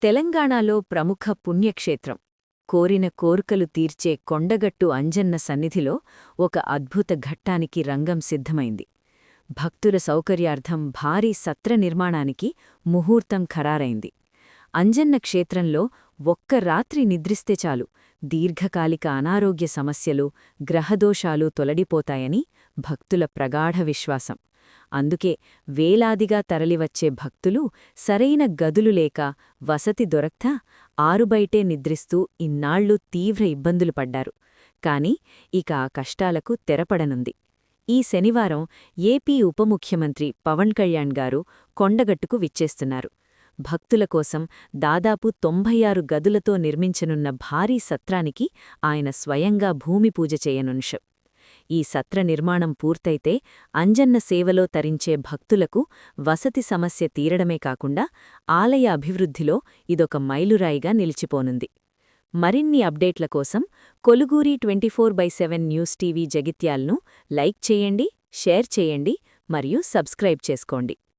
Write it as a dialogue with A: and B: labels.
A: తెలంగాణలో ప్రముఖ పుణ్యక్షేత్రం కోరిన కోర్కెలు తీర్చే కొండగట్టు అంజన్న సన్నిధిలో ఒక అద్భుత ఘట్టానికి రంగం సిద్ధమైంది. భక్తుల సౌకర్యార్థం భారీ సత్ర నిర్మాణానికి ముహూర్తం ఖరారైంది. అంజన్న క్షేత్రంలో ఒక్క రాత్రి నిద్రిస్తే చాలు దీర్ఘకాలిక అనారోగ్య సమస్యలు, గ్రహదోషాలు తొలడిపోతాయని భక్తుల ప్రగాఢ విశ్వాసం. అందుకే వేలాదిగా తరలివచ్చే భక్తులు సరైన గదులు లేక, వసతి దొరక్తా ఆరుబయటే నిద్రిస్తూ ఇన్నాళ్లు తీవ్ర ఇబ్బందులు పడ్డారు. కాని ఇక ఆ కష్టాలకు తెరపడనుంది. ఈ శనివారం ఏపీ ఉప ముఖ్యమంత్రి పవన్ కళ్యాణ్ గారు కొండగట్టుకు విచ్చేస్తున్నారు. భక్తుల కోసం దాదాపు 96 గదులతో నిర్మించనున్న భారీ సత్రానికి ఆయన స్వయంగా భూమిపూజ చేయనుంషం. ఈ సత్ర నిర్మాణం పూర్తయితే అంజన్న సేవలో తరించే భక్తులకు వసతి సమస్య తీరడమే కాకుండా ఆలయ అభివృద్ధిలో ఇదొక మైలురాయిగా నిలిచిపోనుంది. మరిన్ని అప్డేట్ల కోసం కొలుగూరి 24/7 న్యూస్ టీవీ జగిత్యాలను లైక్ చేయండి, షేర్ చేయండి మరియు సబ్స్క్రైబ్ చేసుకోండి.